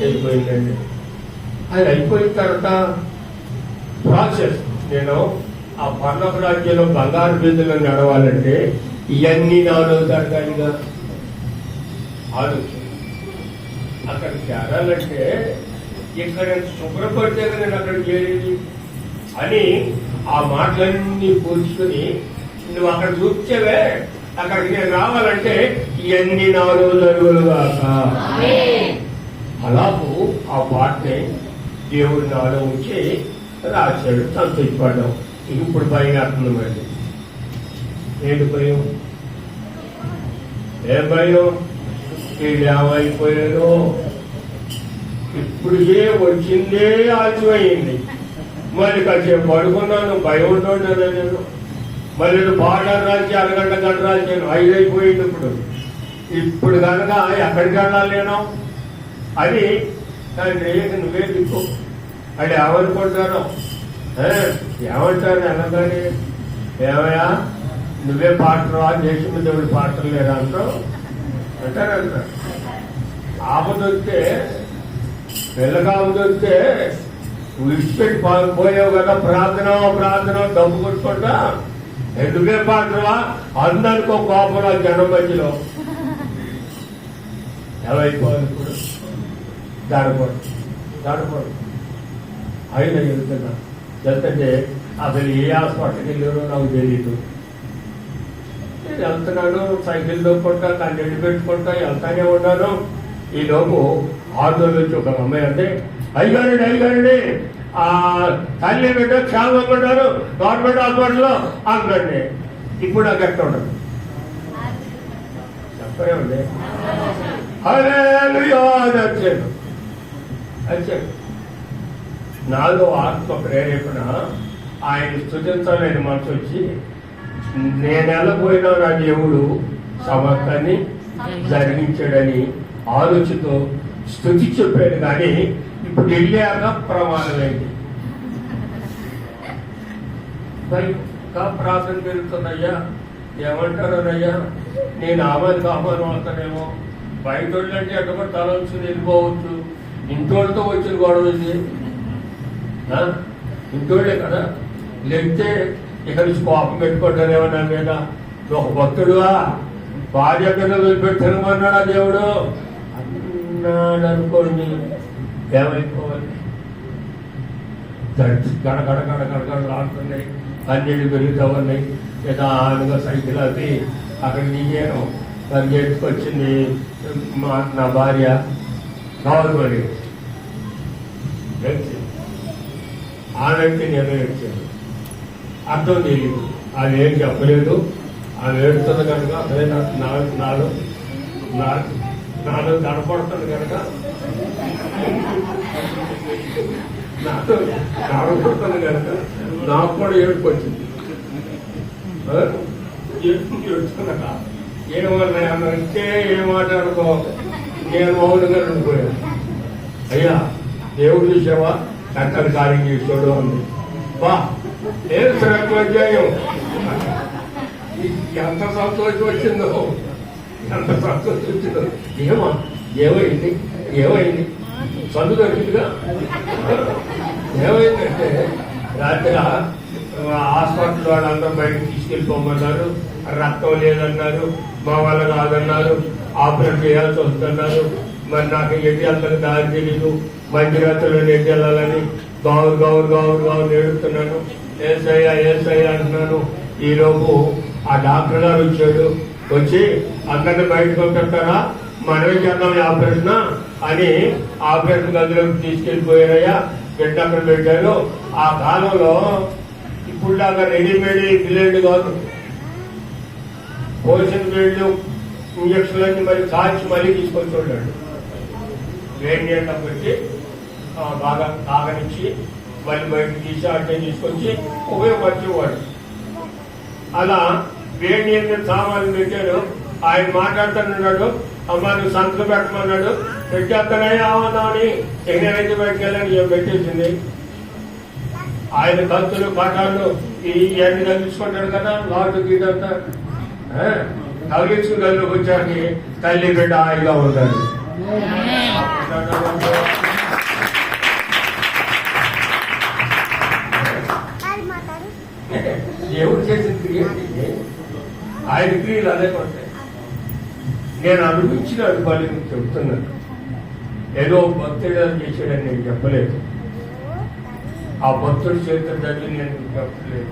అయిపోయిందండి. అది అయిపోయిన తర్వాత ప్రాసెస్ నేను ఆ పర్లోక రాజ్యంలో బంగారు బిందులో నడవాలంటే ఇవన్నీ నాలుగు తరగాలిగా ఆలోచన. అక్కడ చేరాలంటే ఇక్కడ శుభ్రపడితే నేను అక్కడ చేరేది అని ఆ మాటలన్నీ కూర్చుని నువ్వు అక్కడ చూపించేవే అక్కడికి నేను రావాలంటే ఇవన్నీ నాలుగు జరుగులుగా అలాగూ ఆ పాటని దేవుడి నాలో ఉంచి రాశాడు. సంతోషపడ్డాం. ఇప్పుడు భయం అర్థం మళ్ళీ ఏంటి భయం? ఏం భయం? వీళ్ళు ఏమైపోయారు? ఇప్పుడు వచ్చిందే ఆలస్యమైంది. మళ్ళీ కాసేపు పడుకున్నాను, భయం ఉంటున్నాను నేను. మళ్ళీ పాటలు రాసి అరగంట గంట రాశాను, 5 అయిపోయింది. ఇప్పుడు కనుక ఎక్కడికి వెళ్ళాలి నేను? అది తండ్రి నువ్వే దిక్కు అది ఏమనుకుంటాను, ఏమంటారు అనగానే ఏమయ్యా నువ్వే పాటలు దేశం దేవుడి పాటలు లేదా అంటావు అంటారంటారు. ఆపదొస్తే పిల్లగా ఆపదొస్తే విడిచిపెట్టి పోయావు కదా, ప్రార్థన ప్రార్థన డబ్బు కొట్టుకుంటా నువ్వే పాటలా అందరికో కోపం జనం మధ్యలో ఏమైపోవాలి? ఇప్పుడు దాడపడు అయినా వెళ్తుంటే అసలు ఏ హాస్పిటల్కి వెళ్ళారో నాకు తెలియదు. నేను వెళ్తున్నాను, సైకిల్ దొక్కుంటా, కన్నెళ్ళు పెట్టుకుంటా వెళ్తానే ఉన్నాను. ఈ లోపు ఆటోలో వచ్చి ఒక అమ్మాయి అంటే అయ్యారండి ఆ తల్లి బిడ్డ క్షేమంగా ఉన్నారు గవర్నమెంట్ హాస్పిటల్లో అందండి. ఇప్పుడు నాకు ఎక్కడ ఉండదు చెప్పరేమండి. వచ్చాడు నాలో ఆత్మ ప్రేరేపణ ఆయన స్తుతించాలని మనసు వచ్చి నేను వెళ్ళబోయినా నా దేవుడు సమర్థాన్ని జరిగించాడని ఆలోచనతో స్తుతి చెప్పాడు. కానీ ఇప్పుడు వెళ్ళాక ప్రమాదమైంది. ఇంకా ప్రార్థన పెరుగుతుందయ్యా, ఏమంటారోనయ్యా నేను ఆమెకు ఆహ్వానం అవుతానేమో. బయట వాళ్ళంటే ఎక్కడ తలంచుని వెళ్ళిపోవచ్చు, ఇంటోళ్ళతో వచ్చిన గొడవ ఇంటోళ్ళే కదా. లేకపోతే ఇక్కడ నుంచి కోపం పెట్టుకుంటానేమో నా మీద. ఒక భక్తుడువా భార్య పిల్లలు వదిలిపెట్టమన్నాడా దేవుడు అన్నాడు అనుకోండి, ఏమైపోవాలి? గడగడ గడగడలు ఆడుతున్నాయి, అన్నిళ్ళు పెరుగుతూ ఉన్నాయి. నిదానంగా సైకిల్ అది అక్కడ దిగాను. తను చేసుకొచ్చింది నా భార్య కావాలి ఆనంటే నేను ఏడ్చాను. అర్థం తెలియదు, ఆమె ఏం చెప్పలేదు. ఆమె ఏడుతుంది కనుక అదే నాలో కనపడుతుంది కనుక నాతో కనపడుతుంది కనుక నాకు కూడా ఏడుపు వచ్చింది. ఏడుచుకున్నాక ఏమంటే ఏం మాట్లాడుకో నేను మౌనంగా ఉండిపోయాను. అయ్యా దేవుడు చూసావా చక్కని కార్యం చేసాడు అంది. బా ఏం అధ్యాయం ఎంత సంతోషం వచ్చిందో, ఎంత సంతోషం వచ్చిందో. ఏమైంది చదువు దొరికిందిగా. ఏమైందంటే రాత్రి హాస్పిటల్ వాళ్ళందరూ బయటకు తీసుకెళ్ళిపోమన్నారు. రక్తం లేదన్నారు, మా వల్ల కాదన్నారు, ఆపరేషన్ చేయాల్సి వస్తున్నారు. మరి నాకు ఎట్టి వెళ్తాను దారి తెలీదు, మంచిరాత్రులు ఎట్టి వెళ్ళాలని గౌరు ఏడుస్తున్నాను. ఏసయ్యా అంటున్నాను. ఈలోపు ఆ డాక్టర్ గారు వచ్చాడు. వచ్చి అందరిని బయటకు పంపిస్తారా, మనమే చేద్దాం ఆపరేషన్ అని ఆపరేషన్ గదిలోకి తీసుకెళ్ళిపోయారయ్యా. బిడ్డ అక్కడ పెట్టారు. ఆ కాలంలో ఇప్పుడు దాకా రెడీమేడ్ బిల్లేడు కాదు, పోసిన బిల్లు ఇంజక్షన్లన్నీ మళ్ళీ కాల్చి మళ్ళీ తీసుకొని చూడాడు. వేడి నీళ్ళ పెట్టి బాగా తాగనిచ్చి మళ్ళీ బయటకు తీసి అట్టే తీసుకొచ్చి ఉపయోగపరిచేవాడు. అలా వేడి నీళ్ళు సామాన్లు పెట్టాడు. ఆయన మాట్లాడుతున్నాడు, అమ్మ నువ్వు సంతకం పెట్టమన్నాడు, పెట్టేస్తానయ్యా అని నేనైతే బయటకు వెళ్ళాను, ఏం పెట్టేసింది. ఆయన కత్తులు పటాలు ఇవన్నీ తగ్గించుకుంటాడు కదా, లాటు గీటంతా తగిలించుకుని గదిలోకి వచ్చాక తల్లి బిడ్డ హాయిగా ఉంటాడు. దేవుడు చేసిన క్రియేటివ్ ఆయన క్రియలు అదే ఉంటాయి. నేను అనిపించిన అనుభవాలు మీకు చెబుతున్నాను. ఏదో భక్తుడు చేసాడని నేను చెప్పలేదు. ఆ భక్తుడి చేత దగ్గర నేను చెప్పలేదు.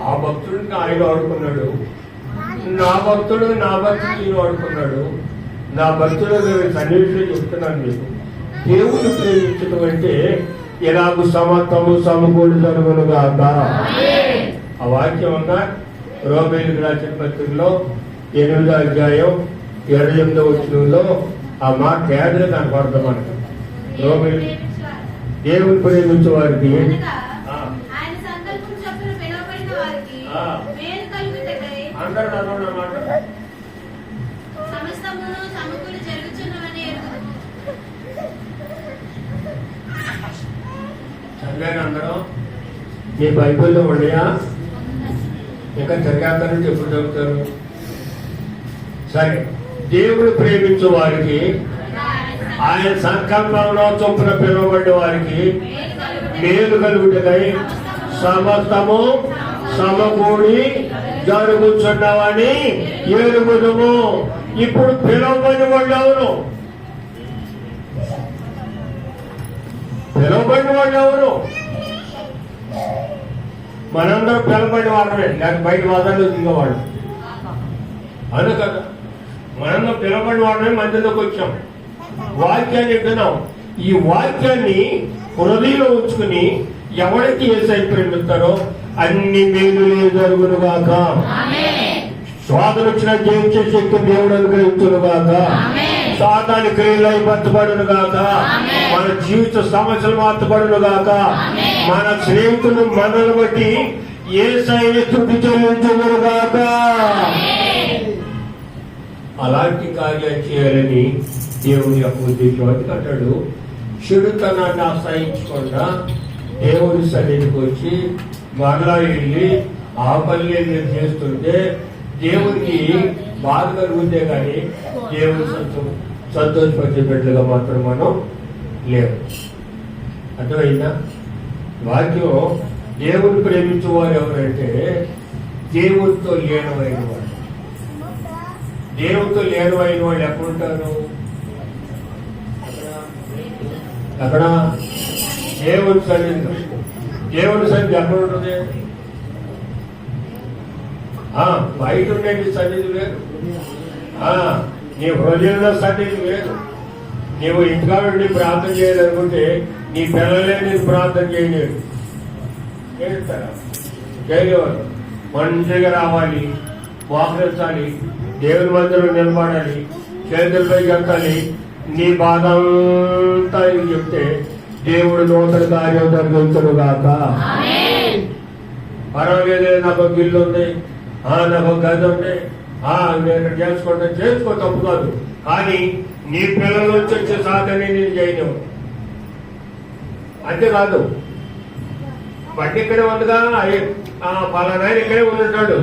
ఆ భక్తుడిని ఆయన ఆడుకున్నాడు, నా భక్తుడు ఈయన ఆడుకున్నాడు. నా భక్తుడు సన్నివేశం చెప్తున్నాను మీకు. దేవుడు ప్రేమించడం అంటే ఎలాగూ సమత్వము సమకూడి జరుగునుగాక. ఆ వాక్యం ఉందా రోమేయులకు రాసిన పత్రికలో 8వ అధ్యాయం 28వ వచనంలో ఆ మాట తేదలు కనపడతాం మనకు. రోమేయులు దేవుని ప్రేమించే వారికి అందరూ అన్నమాట చదివాను. అందరం మీ బైబిల్లో ఉండయా? ఇంకా చదివేస్తారని ఎప్పుడు చదువుతారు? సరే, దేవుడు ప్రేమించే వారికి ఆయన సంకల్పంలో చొప్పున పిలువబడ్డ వారికి మేలు కలుగుటకై సమస్తము సమకూడి జరుగుచున్నావని ఎరుగుదము. ఇప్పుడు పిలువబడిన వాళ్ళు ఎవరు? పిలువబడిన వాళ్ళు ఎవరు? మనందరూ పిలువబడిన వాళ్ళమే, లేక బయట వాదాల్లో దిగేవాళ్ళు అను కదా. మనందరూ పిలువబడిన వాళ్ళమే మధ్యలోకి వచ్చాం, వాక్యాన్ని వింటున్నాం. ఈ వాక్యాన్ని హృదయంలో ఉంచుకుని ఎవరికి యేసయ్య ప్రేమిస్తారో అన్ని మేలులే జరుగునుగాక. శోధన వచ్చిన జయించే శక్తి దేవుడు అనుగ్రహించునుగాక. సాతాను క్రియలు బతపడునుగాక. మన జీవిత సమస్యలు మార్చబడునుగాక. మన స్నేహితులు మనల్ని బట్టి యేసయ్యని స్తుతి చెల్లించునుగాక. అలాంటి కార్యాలు చేయాలని దేవుని యొక్క ఉద్దేశం. అంటాడు చెడుతనాన్ని ఆశ్రయించకుండా దేవుడి సన్నిధికి వచ్చి మరలా వెళ్ళి ఆ పనులే మీరు చేస్తుంటే దేవుడికి బాధ కలుగుతే కానీ దేవుడు సంతోషపరిచే బిడ్డలుగా మాత్రం మనం లేవు. అర్థమైందా? వాక్యం దేవుని ప్రేమించే వారు ఎవరంటే దేవుడితో లేనమైన వాడు. దేవుడితో లేనమైన వాళ్ళు ఎక్కడుంటారు? అక్కడ దేవుడి సన్నిధి. దేవుడి సన్నిధి ఎక్కడ ఉంటుంది? బయట ఉండేది సన్నిధి వేరు, నీ హృదయంలో సన్నిధి వేరు. నీవు ఇంటిగా ఉండి ప్రార్థన చేయాలనుకుంటే నీ పిల్లలే నేను ప్రార్థన చేయలేడు. చేస్తారా? చేయలేవారు. మంచిగా రావాలి, మోకరించాలి, దేవుని మందిరం నిలబడాలి, చేతులపై కట్టాలి. నీ బాధ అంతా చెప్తే దేవుడు నూతన కార్యం జరిగించునుగాక. పర్వాలేదు, నాకు ఒక ఇల్లు ఉంది, నాకు ఒక గది ఉంది, నేను చేసుకో, తప్పు కాదు. కానీ నీ పిల్లల నుంచి వచ్చే సాధనే నేను చేయను. అంతేకాదు, బండి ఇక్కడే ఉందిగా, పలానా ఇక్కడే ఉంటాడు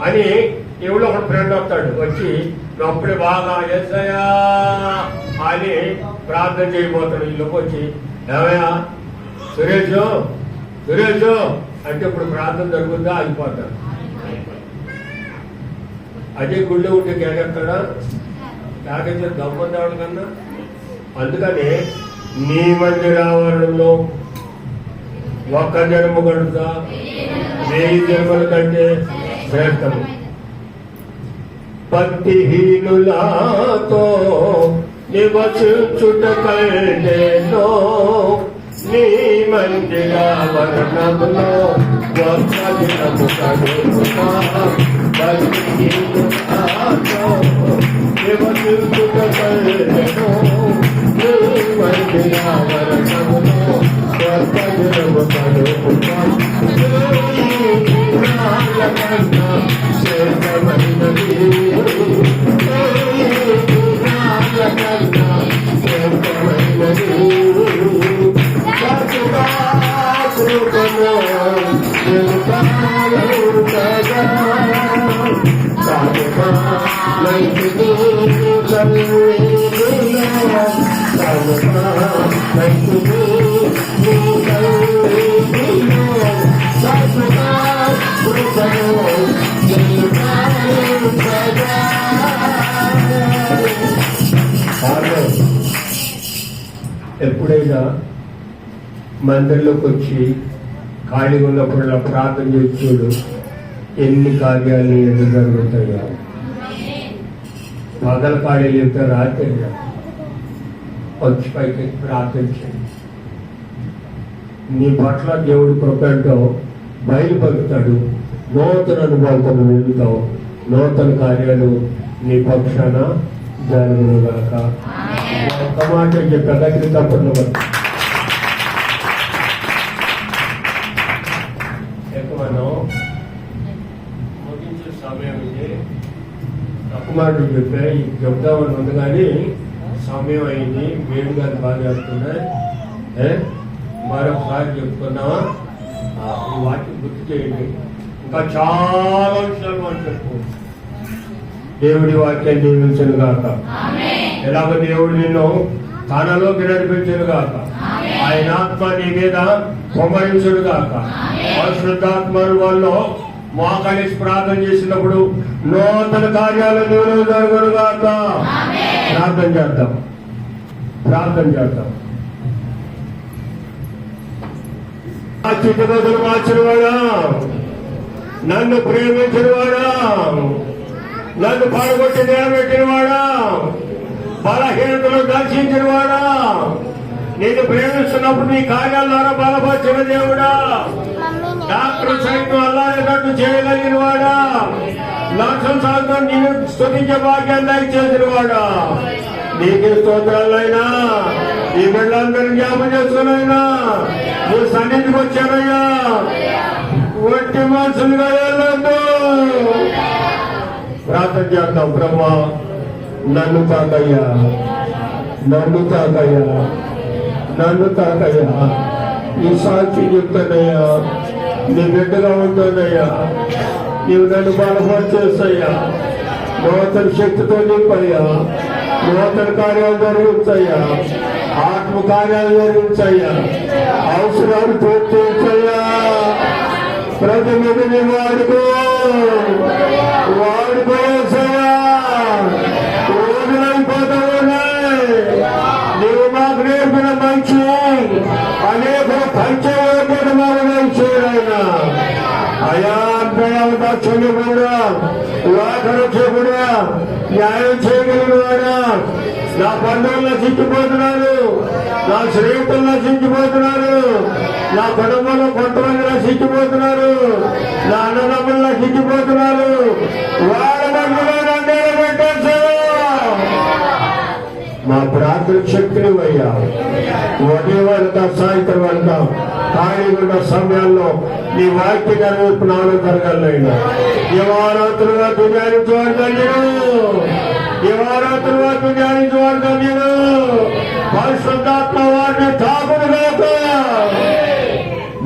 అని ఎవడో ఒక ఫ్రెండ్ వస్తాడు, వచ్చి అప్పుడే బాగా ఎస్సయ్యా అని ప్రార్థన చేయబోతాడు. ఇల్లుకి వచ్చి ఏమయ్యా సురేష్ అంటే ఇప్పుడు ప్రార్థన జరుగుతుందా? అయిపోతాడు. అదే గుళ్ళో ఉంటే కేకెత్తాడా? కేకెత్తే దమ్ముండేవాడు కన్నా. అందుకని నీ మందిర ఆవరణలో ఒక్క జన్మ గడుపుతా 1000 జన్మల కంటే శ్రేష్టము. భక్తిహీనులతో నివసించుట కంటేనో నీ మందిర వర్ణములో ఒక్క దినము గడుపుతా. భక్తిహీనులతో ఎప్పుడైనా మందిరంలోకి వచ్చి ఖాళీగా ఉన్నప్పుడు ప్రార్థన చేసి చూడు, ఎన్ని కార్యాలు ఎందుకు జరుగుతాయో. పగల ఖాళీలు చెప్తే రాత్రి వచ్చి పైకి ప్రార్థన చేయండి. నీ పట్ల దేవుడి కృపంతో బయలుపరుతాడు. నూతన అనుభవాలను వెళ్తావు. నూతన కార్యాలు నీ పక్షాన జరుగునుగాక. ఒక్క మాట చెప్పగలిగి తప్పని మనం ముగించే సమయం ఇది. తక్కువ మాటలు చెప్పా, చెప్దామని ఉంది కానీ సమయం అయింది. వేడి గారు బాగా చేస్తున్నాయి. మరొకసారి చెప్పుకున్నావా? ఈ వాటిని గుర్తు చేయండి. ఇంకా చాలా విషయాలు మనం చెప్పుకోవచ్చు. దేవుడి వాక్యాన్ని దీవించను గాక. ఎలాగ దేవుడు నిన్ను తనలోకి నడిపించను గాక. ఆయన ఆత్మ నీ మీద కుమరించుడు గాక. పరిశుద్ధాత్మ వాళ్ళు మోకాలిసి ప్రార్థన చేసినప్పుడు నూతన కార్యాలు దేవుడు జరుగును గాక. ప్రార్థన చేద్దాం. ఆ చిట్టుగదులు మార్చినవాడా, నన్ను ప్రేమించినవాడా, నన్ను పడగొట్టి నిలబెట్టినవాడా, బలహీనతలు దర్శించినవాడా, నేను ప్రేమిస్తున్నప్పుడు నీ కార్యాల ద్వారా బలపరిచిన దేవుడా, డాక్టర్ సైతం అల్లాడేటట్టు చేయగలిగిన వాడా, లక్షల సాగుతాను నేను స్తుతించే భాగ్యాన్ని దయచేసిన వాడా, నీకు స్తోత్రాలైనా ఈ బిడ్డలందరినీ జ్ఞాపం చేసుకునైనా నీ సన్నిధికి వచ్చానయ్యా. ఒట్టి మనుషులుగా వెళ్ళొద్దు. ప్రార్థన చేద్దాం. బ్రహ్మ నన్ను తాకయ్యా, ఈ సాక్షి చెప్తానయ్యా. నీ బిడ్డగా ఉంటానయ్యా. నీవు నన్ను బలపరిచేస్తాయ్యా. నూతన శక్తితో నింపయ్యా. నూతన కార్యాలు జరిగించయ్యా. ఆత్మ కార్యాలు జరిగించయ్యా. అవసరాలు పూర్తించయ్యా. ప్రతి మీద వాడుకోసయ్యా. రోజులైపోతా ఉన్నాయి. నీవు మాకు నేర్పిన మంచి అనేక పంచయోగ్యత మాకు నేర్చేయైనా అయా దాక్షణ్యముడా, వాకరక్షకుడా, న్యాయం చేయగలిగిన వాడా, నా బంధువులు నశించిపోతున్నారు, నా స్నేహితులు నశించిపోతున్నారు, నా కుటుంబంలో కొంతమంది నశించిపోతున్నారు, నా అన్నదమ్ములు నశించిపోతున్నారు. వాళ్ళ మధ్యలో నన్ను పెట్టేశారు. మా ప్రార్థన శక్తిని అయ్యా. ఉదయం వెళ్తాం, సాయంత్రం వెళ్తాం. ఖాళీగా ఉన్న సమయాల్లో నీ వాక్య నెరవేర్పునాలు జరగాలైనా దివారాత్రులుగా ధ్యానించేవాడు ధన్యుడు. పరిశుద్ధాత్మ వారిని తాకుడు కాక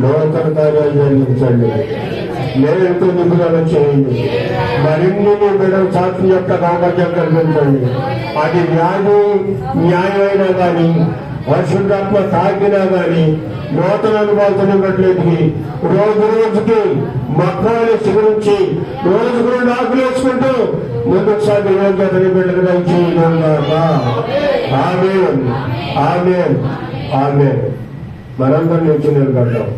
నూతన కార్యాలు జరిగించండి. నేనంతో నిపుణులు చేయండి. మరిన్ని బిడ్డలు సాక్షి యొక్క సామర్థ్యం కల్పించండి. అది వ్యాధి న్యాయమైనా కానీ పరిశుద్ధాత్మ తాకినా కానీ నూతన అనుభవాలు బట్లేటికి రోజు రోజుకి మక్కలు గురించి రోజుకు ఆకులు వేసుకుంటూ ముందుకు సాగి యోగ్యతని బిడ్డలు ఆమెన్. మనందరం నుంచి నిలబడ్డాం.